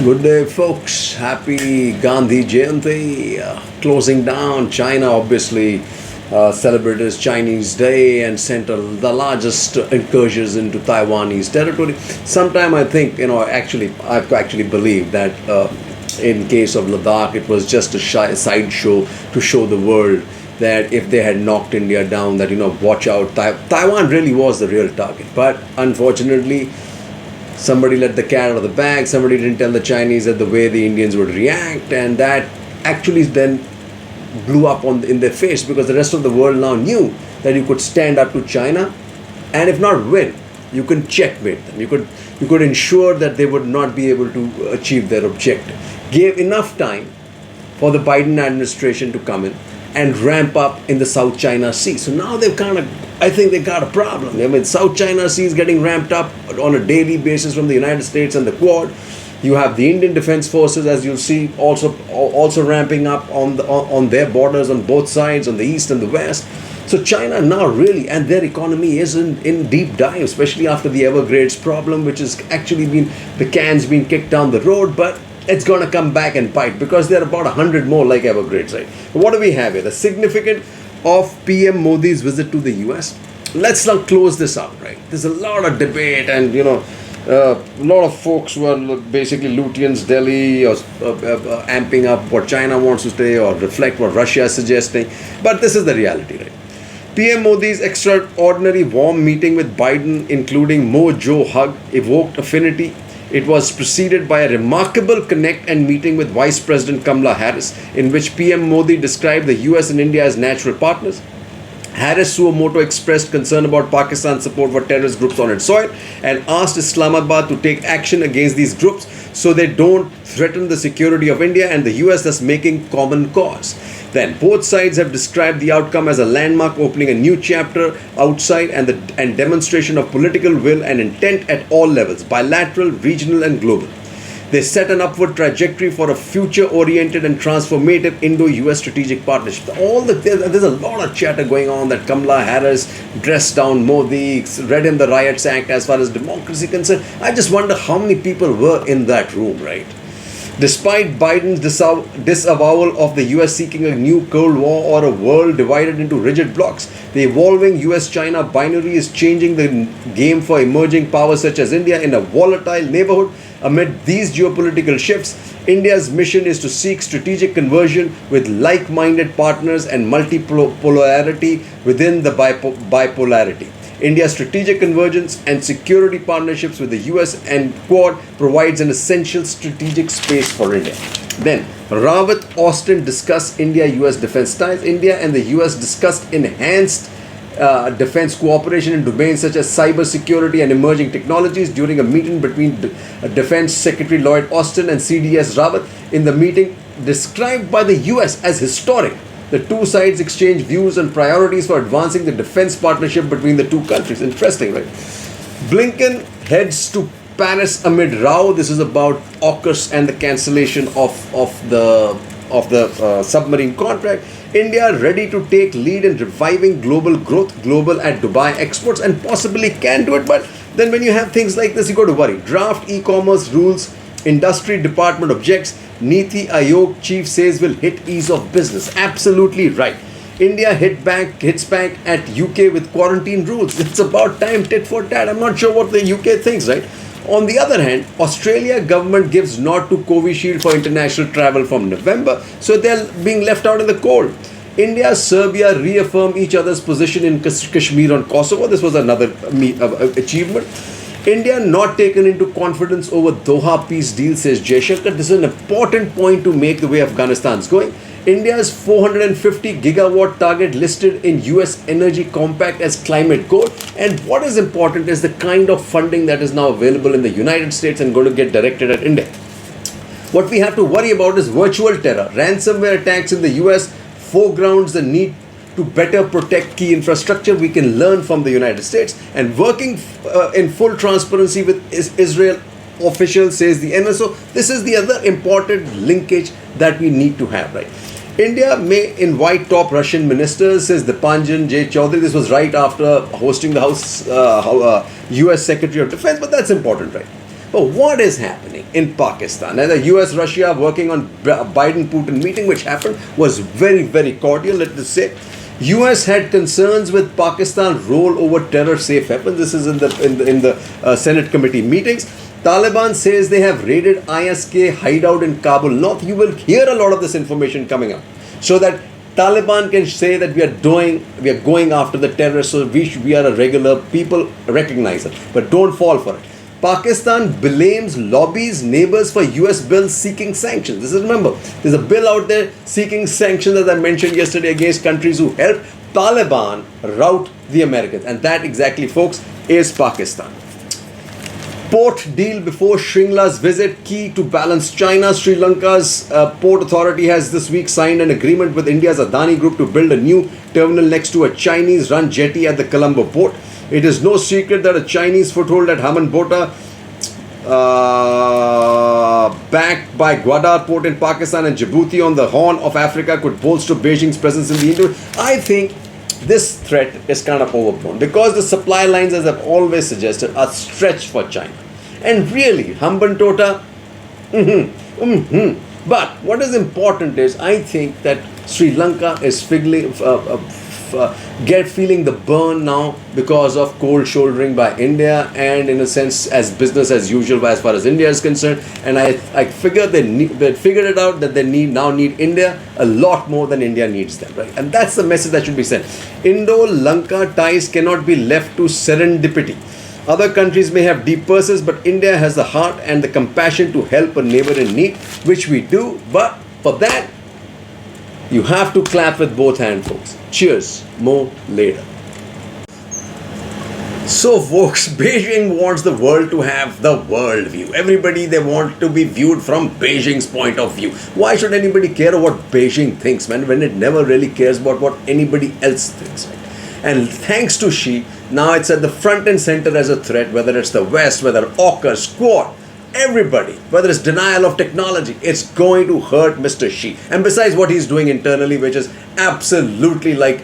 Good day, folks. Happy Gandhi Jayanti. Closing down. China obviously celebrated its Chinese Day and sent the largest incursions into Taiwanese territory. Sometime I think, I actually believe that in case of Ladakh, it was just a sideshow to show the world that if they had knocked India down, that, watch out. Taiwan really was the real target. But unfortunately, somebody let the cat out of the bag. Somebody didn't tell the Chinese that the way the Indians would react, and that actually then blew up in their face, because the rest of the world now knew that you could stand up to China, and if not win, you can checkmate them. You could ensure that they would not be able to achieve their objective. Gave enough time for the Biden administration to come in and ramp up in the South China Sea. So now I think they got a problem. I mean, South China Sea is getting ramped up on a daily basis from the United States and the Quad. You have the Indian Defence Forces, as you'll see, also ramping up on their borders on both sides, on the east and the west. So China now really, and their economy is in deep dive, especially after the Evergrades problem, which has actually the can's been kicked down the road, but it's going to come back and bite, because there are about 100 more like Evergrades, right? What do we have here? The significance of PM Modi's visit to the US. Let's now close this out, right? There's a lot of debate, and a lot of folks who are basically Lutyens, Delhi, or amping up what China wants to say or reflect what Russia is suggesting. But this is the reality, right? PM Modi's extraordinary warm meeting with Biden, including Mo-Jo hug, evoked affinity. It was preceded by a remarkable connect and meeting with Vice President Kamala Harris, in which PM Modi described the US and India as natural partners. Harris suo moto expressed concern about Pakistan's support for terrorist groups on its soil and asked Islamabad to take action against these groups so they don't threaten the security of India and the US, thus making common cause. Then both sides have described the outcome as a landmark, opening a new chapter outside and demonstration of political will and intent at all levels, bilateral, regional and global. They set an upward trajectory for a future-oriented and transformative Indo-US strategic partnership. There's a lot of chatter going on that Kamala Harris dressed down Modi, read him the Riots Act as far as democracy concerned. I just wonder how many people were in that room, right? Despite Biden's disavowal of the US seeking a new Cold War or a world divided into rigid blocs, the evolving US-China binary is changing the game for emerging powers such as India in a volatile neighborhood. Amid these geopolitical shifts, India's mission is to seek strategic conversion with like-minded partners and multipolarity within the bipolarity. India's strategic convergence and security partnerships with the US and Quad provides an essential strategic space for India. Then, Rawat Austin discussed India-US defense ties. India and the US discussed enhanced defense cooperation in domains such as cyber security and emerging technologies during a meeting between Defense Secretary Lloyd Austin and CDS Rawat. In the meeting, described by the US as historic, the two sides exchanged views and priorities for advancing the defense partnership between the two countries. Interesting, right? Blinken heads to Paris amid row. This is about AUKUS and the cancellation of the submarine contract. India ready to take lead in reviving global growth, global at Dubai exports, and possibly can do it. But then when you have things like this, you got to worry. Draft e-commerce rules, industry department objects. Niti Aayog chief says will hit ease of business. Absolutely right. India hits back at UK with quarantine rules. It's about time, tit for tat. I'm not sure what the UK thinks, right? On the other hand, Australia government gives nod to Covishield for international travel from November, so they're being left out in the cold. India, Serbia reaffirm each other's position in Kashmir and Kosovo. This was another achievement. India not taken into confidence over Doha peace deal, says Jaishankar. This is an important point to make the way Afghanistan is going. India's 450 gigawatt target listed in US Energy Compact as climate goal. And what is important is the kind of funding that is now available in the United States and going to get directed at India. What we have to worry about is virtual terror. Ransomware attacks in the US foregrounds the need to better protect key infrastructure. We can learn from the United States, and working in full transparency with Israel officials, says the NSO. This is the other important linkage that we need to have, right? India may invite top Russian ministers, says Dipanjan J. Chaudhary. This was right after hosting the US Secretary of Defense, but that's important, right? But what is happening in Pakistan? Now, the US Russia working on Biden Putin meeting, which happened, was very, very cordial, let us say. US had concerns with Pakistan role over terror safe weapons. This is in the Senate committee meetings. Taliban says they have raided ISK hideout in Kabul North. You will hear a lot of this information coming up, so that Taliban can say that we are going after the terrorists, so we are a regular people, recognize it, but don't fall for it. Pakistan blames lobbies neighbors for US bills seeking sanctions. This is, remember, there's a bill out there seeking sanctions, as I mentioned yesterday, against countries who help Taliban rout the Americans. And that exactly, folks, is Pakistan. Port deal before Shringla's visit, key to balance China. Sri Lanka's port authority has this week signed an agreement with India's Adani Group to build a new terminal next to a Chinese-run jetty at the Colombo port. It is no secret that a Chinese foothold at Hambantota, backed by Gwadar port in Pakistan and Djibouti on the Horn of Africa, could bolster Beijing's presence in the Indo. I think this threat is kind of overblown, because the supply lines, as I've always suggested, are stretched for China. And really, Hambantota, But what is important is, I think that Sri Lanka is feeling the burn now because of cold shouldering by India, and in a sense as business as usual as far as India is concerned. And I figure they figured it out that they now need India a lot more than India needs them, right? And that's the message that should be sent. Indo-Lanka ties cannot be left to serendipity. Other countries may have deep purses, but India has the heart and the compassion to help a neighbor in need, which we do. But for that, you have to clap with both hands, folks. Cheers. More later. So, folks, Beijing wants the world to have the world view. Everybody, they want to be viewed from Beijing's point of view. Why should anybody care what Beijing thinks, man, when it never really cares about what anybody else thinks, right? And thanks to Xi, now it's at the front and center as a threat, whether it's the West, whether AUKUS, Quad, everybody, whether it's denial of technology, it's going to hurt Mr. Xi. And besides what he's doing internally, which is absolutely like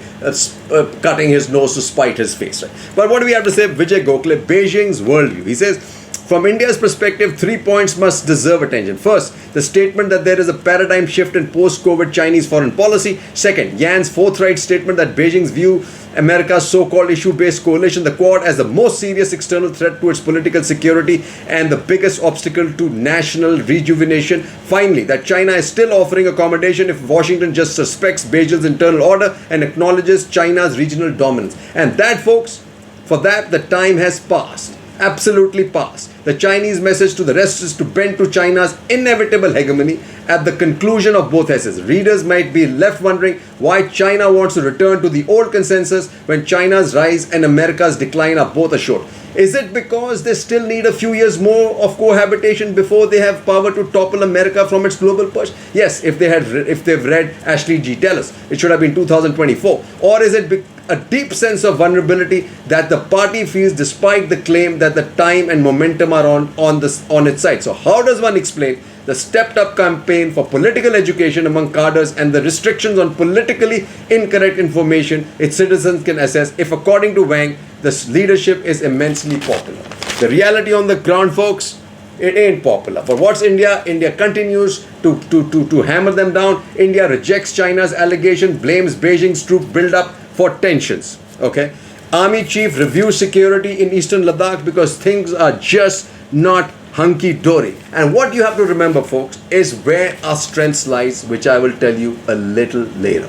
cutting his nose to spite his face, right? But what do we have to say? Vijay Gokhale, Beijing's worldview. He says, from India's perspective, 3 points must deserve attention. First, the statement that there is a paradigm shift in post-COVID Chinese foreign policy. Second, Yan's forthright statement that Beijing's view America's so-called issue-based coalition, the Quad, as the most serious external threat to its political security and the biggest obstacle to national rejuvenation. Finally, that China is still offering accommodation if Washington just suspects Beijing's internal order and acknowledges China's regional dominance. And that, folks, for that, the time has passed. Absolutely passed. The Chinese message to the rest is to bend to China's inevitable hegemony at the conclusion of both essays. Readers might be left wondering why China wants to return to the old consensus when China's rise and America's decline are both assured. Is it because they still need a few years more of cohabitation before they have power to topple America from its global perch? Yes, if they've read Ashley G. Tellis, it should have been 2024. Or is it a deep sense of vulnerability that the party feels despite the claim that the time and momentum are on its side? So how does one explain the stepped up campaign for political education among cadres and the restrictions on politically incorrect information its citizens can assess if, according to Wang, this leadership is immensely popular? The reality on the ground, folks, it ain't popular. But what's India? India continues to hammer them down. India rejects China's allegation, blames Beijing's troop build-up for tensions. Okay, Army chief reviews security in eastern Ladakh because things are just not hunky-dory. And what you have to remember, folks, is where our strength lies, which I will tell you a little later.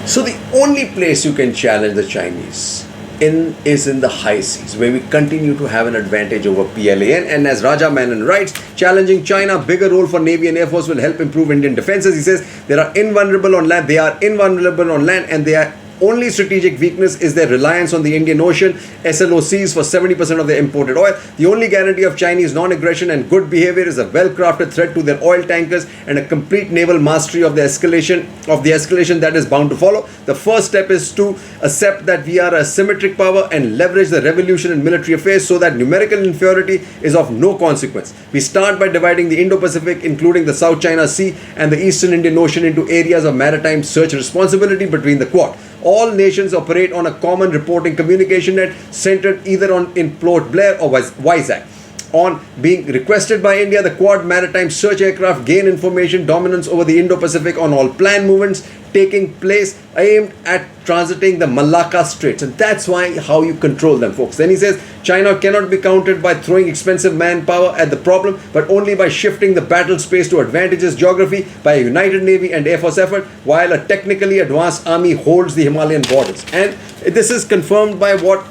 So the only place you can challenge the Chinese is in the high seas, where we continue to have an advantage over PLA. And as Raja Menon writes, challenging China, bigger role for Navy and Air Force will help improve Indian defenses. He says they are invulnerable on land, and their only strategic weakness is their reliance on the Indian Ocean SLOCs for 70% of their imported oil. The only guarantee of Chinese non-aggression and good behavior is a well-crafted threat to their oil tankers and a complete naval mastery of the escalation that is bound to follow. The first step is to accept that we are a symmetric power and leverage the revolution in military affairs so that numerical inferiority is of no consequence. We start by dividing the Indo-Pacific, including the South China Sea and the Eastern Indian Ocean, into areas of maritime search responsibility between the Quad. All nations operate on a common reporting communication net centered either in Port Blair or Vizag. on being requested by India. The Quad maritime search aircraft gain information dominance over the Indo-Pacific on all planned movements taking place aimed at transiting the Malacca Straits, and that's why how you control them, folks. Then he says China cannot be countered by throwing expensive manpower at the problem, but only by shifting the battle space to advantageous geography by a united navy and air force effort, while a technically advanced army holds the Himalayan borders. And this is confirmed by what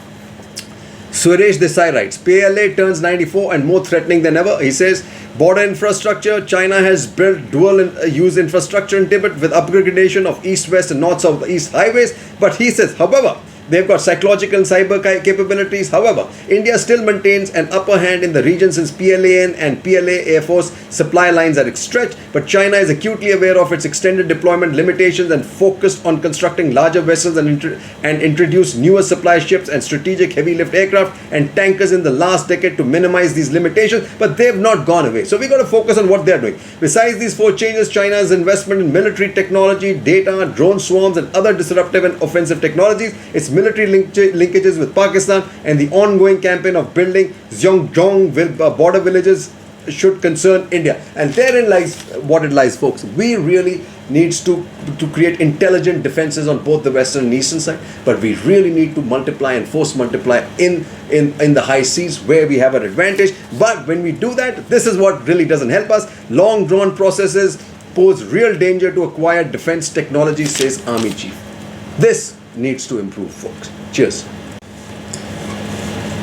Suresh Desai writes. PLA turns 94 and more threatening than ever. He says, border infrastructure. China has built dual use infrastructure in Tibet with upgradation of east-west and north-south-east highways. But he says, however, they've got psychological and cyber capabilities. However, India still maintains an upper hand in the region since PLAN and PLA Air Force supply lines are stretched. But China is acutely aware of its extended deployment limitations and focused on constructing larger vessels and introduce newer supply ships and strategic heavy lift aircraft and tankers in the last decade to minimize these limitations. But they've not gone away. So we got to focus on what they're doing. Besides these four changes, China's investment in military technology, data, drone swarms, and other disruptive and offensive technologies, its military linkages with Pakistan, and the ongoing campaign of building Xinjiang border villages should concern India. And therein lies what it lies, folks. We really needs to create intelligent defenses on both the western and eastern side, but we really need to multiply and force multiply in the high seas where we have an advantage. But when we do that, this is what really doesn't help us. Long drawn processes pose real danger to acquired defense technology, says Army Chief. This needs to improve, folks. Cheers.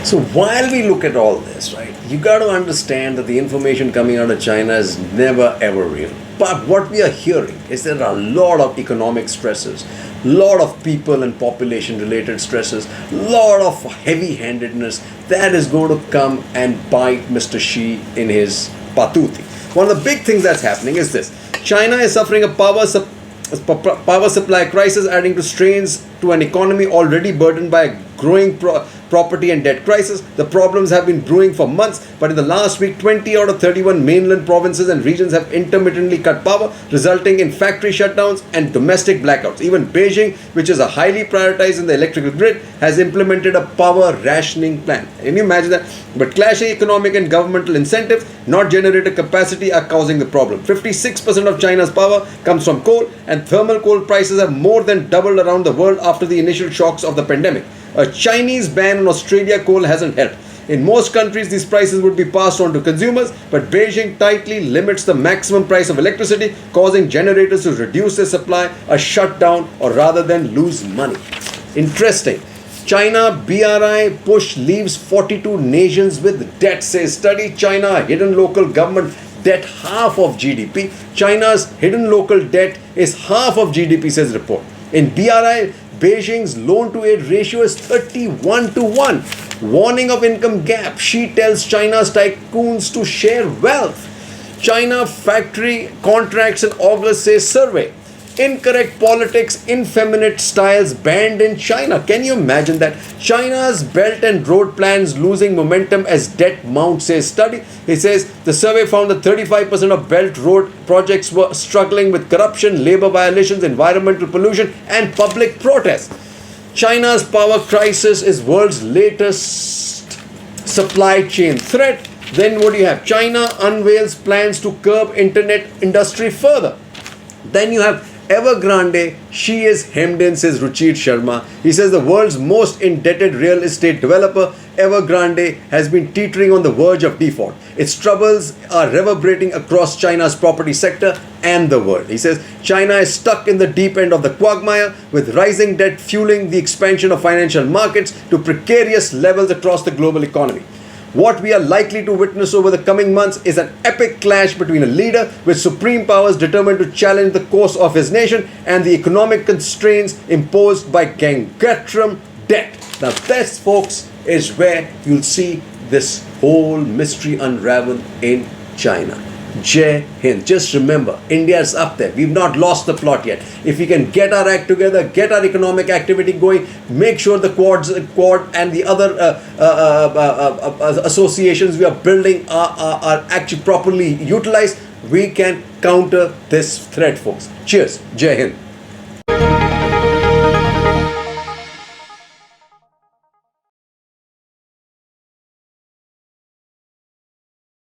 So while we look at all this, right, you got to understand that the information coming out of China is never ever real. But what we are hearing is there are a lot of economic stresses, lot of people and population related stresses, lot of heavy-handedness that is going to come and bite Mr. Xi in his patuti. One of the big things that's happening is this. China is suffering a power supply crisis, adding to strains to an economy already burdened by a growing property and debt crisis. The problems have been brewing for months, but in the last week, 20 out of 31 mainland provinces and regions have intermittently cut power, resulting in factory shutdowns and domestic blackouts. Even Beijing, which is a highly prioritized in the electrical grid, has implemented a power rationing plan. Can you imagine that? But clashing economic and governmental incentives, not generator capacity, are causing the problem. 56% of China's power comes from coal, and thermal coal prices have more than doubled around the world after the initial shocks of the pandemic. A Chinese ban on Australia coal hasn't helped. In most countries, these prices would be passed on to consumers, but Beijing tightly limits the maximum price of electricity, causing generators to reduce their supply, a shutdown, or rather than lose money. Interesting. China BRI push leaves 42 nations with debt, says study. China hidden local government debt half of GDP. China's hidden local debt is half of GDP, says report. In BRI, Beijing's loan-to-aid ratio is 31-1. Warning of income gap. Xi tells China's tycoons to share wealth. China factory contracts in August, says survey. Incorrect politics, effeminate styles banned in China. Can you imagine that? China's Belt and Road plans losing momentum as debt mounts, says study. He says the survey found that 35% of Belt Road projects were struggling with corruption, labor violations, environmental pollution, and public protests. China's power crisis is world's latest supply chain threat. Then what do you have? China unveils plans to curb internet industry further. Then you have Evergrande, she is hemmed in, says Ruchir Sharma. He says the world's most indebted real estate developer, Evergrande, has been teetering on the verge of default. Its troubles are reverberating across China's property sector and the world. He says China is stuck in the deep end of the quagmire, with rising debt fueling the expansion of financial markets to precarious levels across the global economy. What we are likely to witness over the coming months is an epic clash between a leader with supreme powers determined to challenge the course of his nation and the economic constraints imposed by gangatrum debt. Now this, folks, is where you'll see this whole mystery unravel in China. Jai Hind. Just remember, India is up there. We've not lost the plot yet. If we can get our act together, get our economic activity going, make sure the Quad and the other associations we are building are actually properly utilized, we can counter this threat, folks. Cheers. Jai Hind.